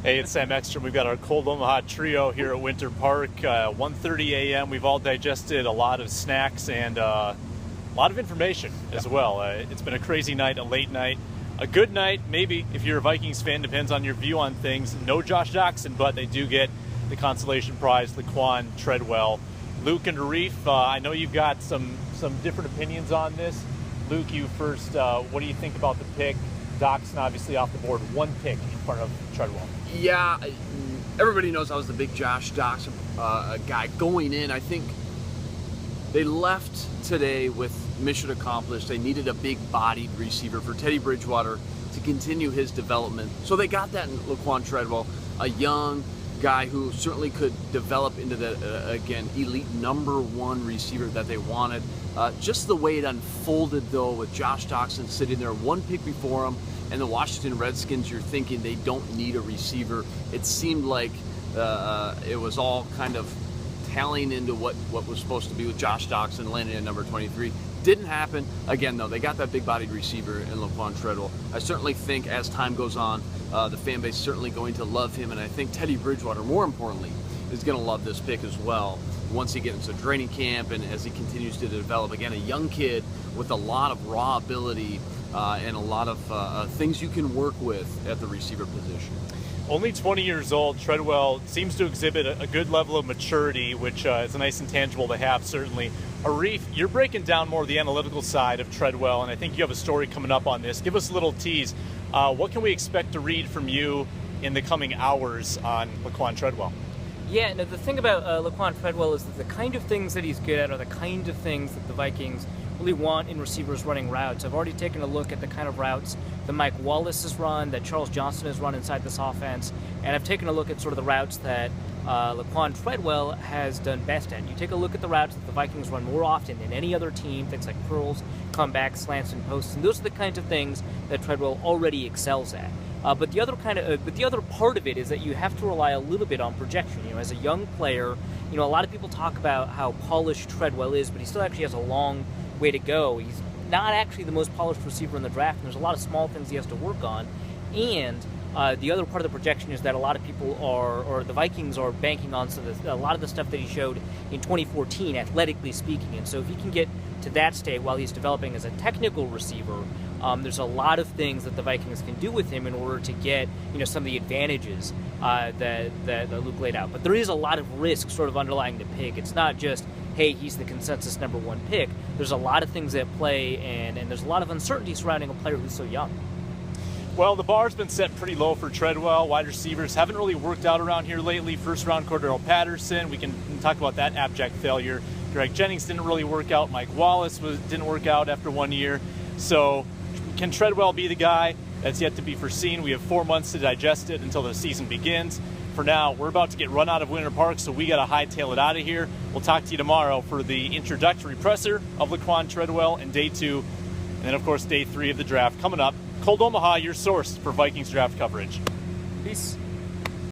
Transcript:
Hey, it's Sam Ekstrom. We've got our cold Omaha trio here at Winter Park. 1:30 a.m. We've all digested a lot of snacks and a lot of information as well. It's been a crazy night, a late night, a good night, maybe, if you're a Vikings fan, depends on your view on things. No Josh Doxson, but they do get the consolation prize, Laquon Treadwell. Luke and Arif, I know you've got some different opinions on this. Luke, you first. What do you think about the pick? Doxson obviously off the board, one pick in front of Treadwell. Yeah, everybody knows I was the big Josh Doxson guy going in. I think they left today with mission accomplished. They needed a big-bodied receiver for Teddy Bridgewater to continue his development. So they got that in Laquon Treadwell, a young guy who certainly could develop into the, again, elite #1 receiver that they wanted. Just the way it unfolded, though, with Josh Doxson sitting there, one pick before him, and the Washington Redskins, you're thinking they don't need a receiver. It seemed like it was all kind of tallying into what was supposed to be with Josh Doxson landing at number 23. Didn't happen. Again, though, they got that big-bodied receiver in Laquon Treadwell. I certainly think as time goes on, the fan base is certainly going to love him, and I think Teddy Bridgewater, more importantly, is going to love this pick as well once he gets into training camp and as he continues to develop. Again, a young kid with a lot of raw ability and a lot of things you can work with at the receiver position. Only 20 years old, Treadwell seems to exhibit a good level of maturity, which is a nice intangible to have, certainly. Arif, you're breaking down more of the analytical side of Treadwell, and I think you have a story coming up on this. Give us a little tease. What can we expect to read from you in the coming hours on Laquon Treadwell? Yeah, no, the thing about Laquon Treadwell is that the kind of things that he's good at are the kind of things that the Vikings really want in receivers running routes. I've already taken a look at the kind of routes that Mike Wallace has run, that Charles Johnson has run inside this offense, and I've taken a look at sort of the routes that Laquon Treadwell has done best at. You take a look at the routes that the Vikings run more often than any other team, things like curls, comebacks, slants, and posts, and those are the kinds of things that Treadwell already excels at. But the other part of it is that you have to rely a little bit on projection. You know, as a young player, you know, a lot of people talk about how polished Treadwell is, but he still actually has a long way to go. He's not actually the most polished receiver in the draft, and there's a lot of small things he has to work on. And the other part of the projection is that a lot of people or the Vikings are banking on a lot of the stuff that he showed in 2014, athletically speaking. And so if he can get to that state while he's developing as a technical receiver, there's a lot of things that the Vikings can do with him in order to get, you know, some of the advantages that Luke laid out. But there is a lot of risk sort of underlying the pick. It's not just, hey, he's the consensus #1 pick. There's a lot of things at play, and there's a lot of uncertainty surrounding a player who's so young. Well, the bar's been set pretty low for Treadwell. Wide receivers haven't really worked out around here lately. First-round Cordero Patterson, we can talk about that abject failure. Greg Jennings didn't really work out. Mike Wallace didn't work out after 1 year. So can Treadwell be the guy? That's yet to be foreseen. We have 4 months to digest it until the season begins. For now, we're about to get run out of Winter Park, so we got to hightail it out of here. We'll talk to you tomorrow for the introductory presser of Laquon Treadwell in day 2, and then, of course, day 3 of the draft coming up. Cold Omaha, your source for Vikings draft coverage. Peace.